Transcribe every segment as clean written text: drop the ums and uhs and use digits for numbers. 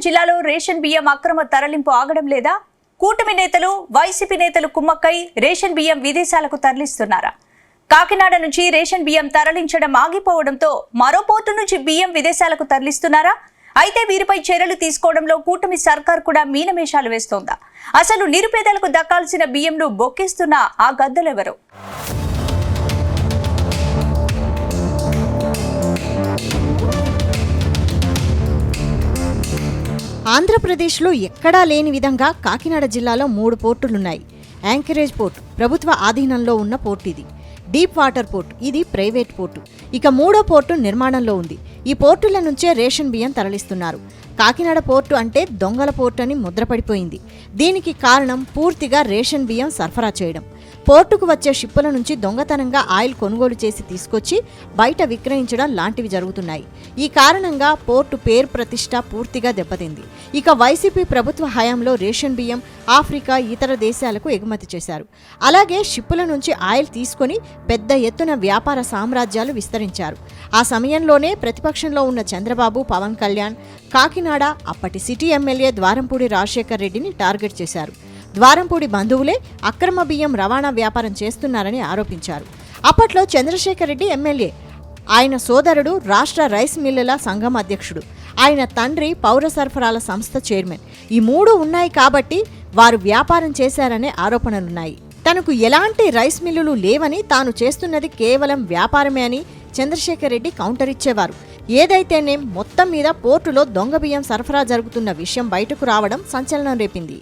జిల్లాలో రేషన్ బియ్యం అక్రమ తరలింపు ఆగడం లేదా? కూటమి నేతలు, వైసీపీ నేతలు కుమ్మక్కై రేషన్ బియ్యం విదేశాలకు తరలిస్తున్నారా? కాకినాడ నుంచి రేషన్ బియ్యం తరలించడం ఆగిపోవడంతో మరో పోర్టు నుంచి బియ్యం విదేశాలకు తరలిస్తున్నారా? అయితే వీరిపై చర్యలు తీసుకోవడంలో కూటమి సర్కార్ కూడా మీనమేషాలు వేస్తోందా? అసలు నిరుపేదలకు దక్కాల్సిన బియ్యంను బొక్కిస్తున్న ఆ గద్దలెవరు? ఆంధ్రప్రదేశ్లో ఎక్కడా లేని విధంగా కాకినాడ జిల్లాలో 3 పోర్టులున్నాయి. యాంకరేజ్ పోర్టు ప్రభుత్వ ఆధీనంలో ఉన్న పోర్టు ఇది. డీప్ వాటర్ పోర్టు ఇది ప్రైవేట్ పోర్టు. ఇక 3వ పోర్టు నిర్మాణంలో ఉంది. ఈ పోర్టుల నుంచే రేషన్ బియ్యం తరలిస్తున్నారు. కాకినాడ పోర్టు అంటే దొంగల పోర్టు అని ముద్రపడిపోయింది. దీనికి కారణం పూర్తిగా రేషన్ బియ్యం సరఫరా చేయడం. పోర్టుకు వచ్చే షిప్పుల నుంచి దొంగతనంగా ఆయిల్ కొనుగోలు చేసి తీసుకొచ్చి బయట విక్రయించడం లాంటివి జరుగుతున్నాయి. ఈ కారణంగా పోర్టు పేరు ప్రతిష్ట పూర్తిగా దెబ్బతింది. ఇక వైసీపీ ప్రభుత్వ హయాంలో రేషన్ బియ్యం ఆఫ్రికా, ఇతర దేశాలకు ఎగుమతి చేశారు. అలాగే షిప్పుల నుంచి ఆయిల్ తీసుకొని పెద్ద ఎత్తున వ్యాపార సామ్రాజ్యాలు విస్తరించారు. ఆ సమయంలోనే ప్రతిపక్షంలో ఉన్న చంద్రబాబు, పవన్ కళ్యాణ్ కాకినాడ అప్పటి సిటీ ఎమ్మెల్యే ద్వారంపూడి రాజశేఖర్ రెడ్డిని టార్గెట్ చేశారు. ద్వారంపూడి బంధువులే అక్రమ బియ్యం రవాణా వ్యాపారం చేస్తున్నారని ఆరోపించారు. అప్పట్లో చంద్రశేఖర్ రెడ్డి ఎమ్మెల్యే, ఆయన సోదరుడు రాష్ట్ర రైస్ మిల్లుల సంఘం అధ్యక్షుడు, ఆయన తండ్రి పౌర సరఫరాల సంస్థ చైర్మన్. ఈ 3 ఉన్నాయి కాబట్టి వారు వ్యాపారం చేశారనే ఆరోపణలున్నాయి. తనకు ఎలాంటి రైస్ మిల్లులు లేవని, తాను చేస్తున్నది కేవలం వ్యాపారమే అని చంద్రశేఖర్ రెడ్డి కౌంటర్ ఇచ్చేవారు. ఏదైతేనే మొత్తం మీద పోర్టులో దొంగ బియ్యం సరఫరా జరుగుతున్న విషయం బయటకు రావడం సంచలనం రేపింది.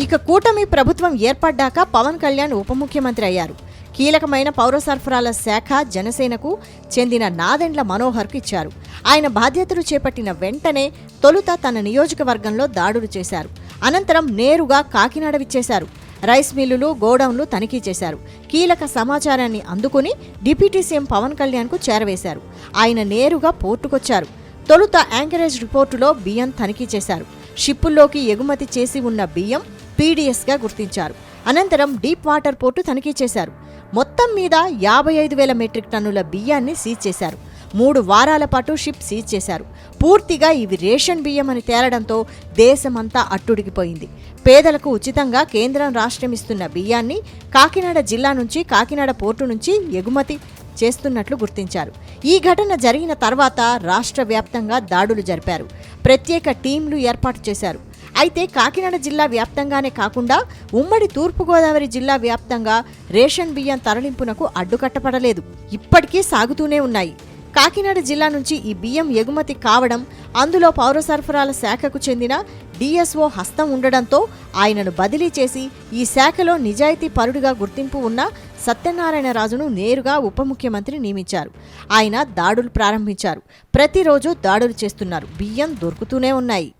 ఇక కూటమి ప్రభుత్వం ఏర్పడ్డాక పవన్ కళ్యాణ్ ఉప ముఖ్యమంత్రి అయ్యారు. కీలకమైన పౌర సరఫరాల శాఖ జనసేనకు చెందిన నాదెండ్ల మనోహర్కు ఇచ్చారు. ఆయన బాధ్యతలు చేపట్టిన వెంటనే తొలుత తన నియోజకవర్గంలో దాడులు చేశారు. అనంతరం నేరుగా కాకినాడ విచ్చేశారు. రైస్ మిల్లులు, గోడౌన్లు తనిఖీ చేశారు. కీలక సమాచారాన్ని అందుకుని డిప్యూటీ సీఎం పవన్ కళ్యాణ్కు చేరవేశారు. ఆయన నేరుగా పోర్టుకొచ్చారు. తొలుత యాంకరేజ్ రిపోర్టులో బియ్యం తనిఖీ చేశారు. షిప్పుల్లోకి ఎగుమతి చేసి ఉన్న బియ్యం పీడీఎస్గా గుర్తించారు. అనంతరం డీప్ వాటర్ పోర్టు తనిఖీ చేశారు. మొత్తం మీద 55,000 మెట్రిక్ టన్నుల బియ్యాన్ని సీజ్ చేశారు. 3 వారాల పాటు షిప్ సీజ్ చేశారు. పూర్తిగా ఇవి రేషన్ బియ్యం అని తేలడంతో దేశమంతా అట్టుడికిపోయింది. పేదలకు ఉచితంగా కేంద్రం, రాష్ట్రం ఇస్తున్న బియ్యాన్ని కాకినాడ జిల్లా నుంచి, కాకినాడ పోర్టు నుంచి ఎగుమతి చేస్తున్నట్లు గుర్తించారు. ఈ ఘటన జరిగిన తర్వాత రాష్ట్ర వ్యాప్తంగా దాడులు జరిపారు. ప్రత్యేక టీంలు ఏర్పాటు చేశారు. అయితే కాకినాడ జిల్లా వ్యాప్తంగానే కాకుండా ఉమ్మడి తూర్పుగోదావరి జిల్లా వ్యాప్తంగా రేషన్ బియ్యం తరలింపునకు అడ్డుకట్టపడలేదు. ఇప్పటికీ సాగుతూనే ఉన్నాయి. కాకినాడ జిల్లా నుంచి ఈ బియ్యం ఎగుమతి కావడం, అందులో పౌర సరఫరాల శాఖకు చెందిన డిఎస్ఓ హస్తం ఉండడంతో ఆయనను బదిలీ చేసి ఈ శాఖలో నిజాయితీ పరుడుగా గుర్తింపు ఉన్న సత్యనారాయణరాజును నేరుగా ఉప ముఖ్యమంత్రి నియమించారు. ఆయన దాడులు ప్రారంభించారు. ప్రతిరోజు దాడులు చేస్తున్నారు. బియ్యం దొరుకుతూనే ఉన్నాయి.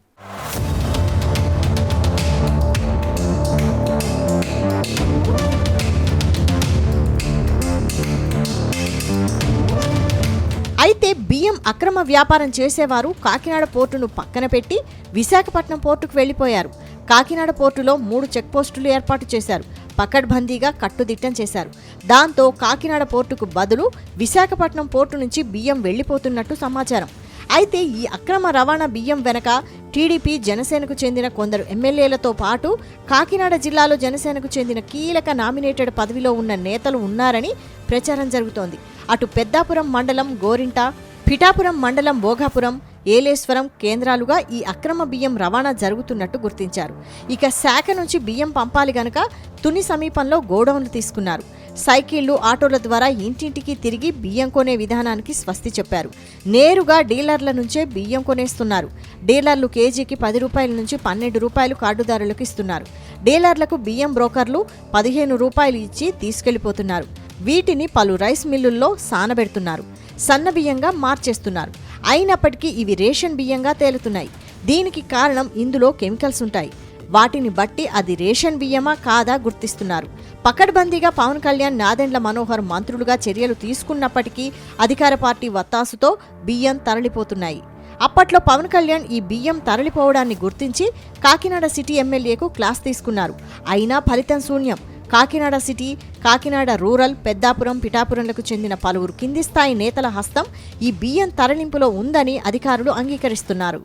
అయితే బియ్యం అక్రమ వ్యాపారం చేసేవారు కాకినాడ పోర్టును పక్కన పెట్టి విశాఖపట్నం పోర్టుకు వెళ్లిపోయారు. కాకినాడ పోర్టులో 3 చెక్పోస్టులు ఏర్పాటు చేశారు. పకడ్బందీగా కట్టుదిట్టం చేశారు. దాంతో కాకినాడ పోర్టుకు బదులు విశాఖపట్నం పోర్టు నుంచి బియ్యం వెళ్లిపోతున్నట్టు సమాచారం. అయితే ఈ అక్రమ రవాణా బియ్యం వెనక టీడీపీ, జనసేనకు చెందిన కొందరు ఎమ్మెల్యేలతో పాటు కాకినాడ జిల్లాలో జనసేనకు చెందిన కీలక నామినేటెడ్ పదవిలో ఉన్న నేతలు ఉన్నారని ప్రచారం జరుగుతోంది. అటు పెద్దాపురం మండలం గోరింట, పిఠాపురం మండలం భోగాపురం, ఏలేశ్వరం కేంద్రాలుగా ఈ అక్రమ బియ్యం రవాణా జరుగుతున్నట్టు గుర్తించారు. ఇక శాఖ నుంచి బియ్యం పంపాలి గనక తుని సమీపంలో గోడౌన్లు తీసుకున్నారు. సైకిళ్లు, ఆటోల ద్వారా ఇంటింటికి తిరిగి బియ్యం కొనే విధానానికి స్వస్తి చెప్పారు. నేరుగా డీలర్ల నుంచే బియ్యం కొనేస్తున్నారు. డీలర్లు కేజీకి 10 రూపాయల నుంచి 12 రూపాయలు కార్డుదారులకు ఇస్తున్నారు. డీలర్లకు బియ్యం బ్రోకర్లు 15 రూపాయలు ఇచ్చి తీసుకెళ్లిపోతున్నారు. వీటిని పలు రైస్ మిల్లుల్లో సానబెడుతున్నారు. సన్న బియ్యంగా మార్చేస్తున్నారు. అయినప్పటికీ ఇవి రేషన్ బియ్యంగా తేలుతున్నాయి. దీనికి కారణం ఇందులో కెమికల్స్ ఉంటాయి. వాటిని బట్టి అది రేషన్ బియ్యమా కాదా గుర్తిస్తున్నారు. పకడ్బందీగా పవన్ కళ్యాణ్, నాదెండ్ల మనోహర్ మంత్రులుగా చర్యలు తీసుకున్నప్పటికీ అధికార పార్టీ వత్తాసుతో బియ్యం తరలిపోతున్నాయి. అప్పట్లో పవన్ కళ్యాణ్ ఈ బియ్యం తరలిపోవడాన్ని గుర్తించి కాకినాడ సిటీ ఎమ్మెల్యేకు క్లాస్ తీసుకున్నారు. అయినా ఫలితం శూన్యం. కాకినాడ సిటీ, కాకినాడ రూరల్, పెద్దాపురం, పిఠాపురంలకు చెందిన పలువురు కింది స్థాయి నేతల హస్తం ఈ బియ్యం తరలింపులో ఉందని అధికారులు అంగీకరిస్తున్నారు.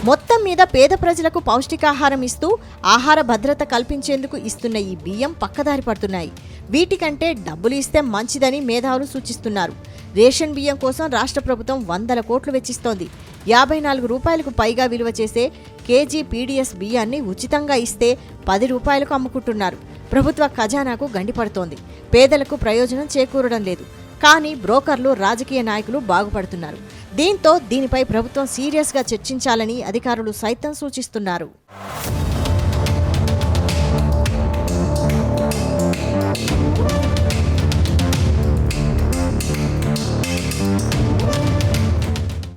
మొత్తం మీద పేద ప్రజలకు పౌష్టికాహారం ఇస్తూ ఆహార భద్రత కల్పించేందుకు ఇస్తున్న ఈ బియ్యం పక్కదారి పడుతున్నాయి. వీటికంటే డబ్బులు ఇస్తే మంచిదని మేధావులు సూచిస్తున్నారు. రేషన్ బియ్యం కోసం రాష్ట్ర ప్రభుత్వం 100 కోట్లు వెచ్చిస్తోంది. 54 రూపాయలకు పైగా విలువ చేసే కేజీ పీడీఎస్ బియ్యాన్ని ఉచితంగా ఇస్తే 10 రూపాయలకు అమ్ముకుంటున్నారు. ప్రభుత్వ ఖజానాకు గండిపడుతోంది. పేదలకు ప్రయోజనం చేకూరడం లేదు. కానీ బ్రోకర్లు, రాజకీయ నాయకులు బాగుపడుతున్నారు. దీంతో దీనిపై ప్రభుత్వం సీరియస్గా చర్చించాలని అధికారులు సైతం సూచిస్తున్నారు.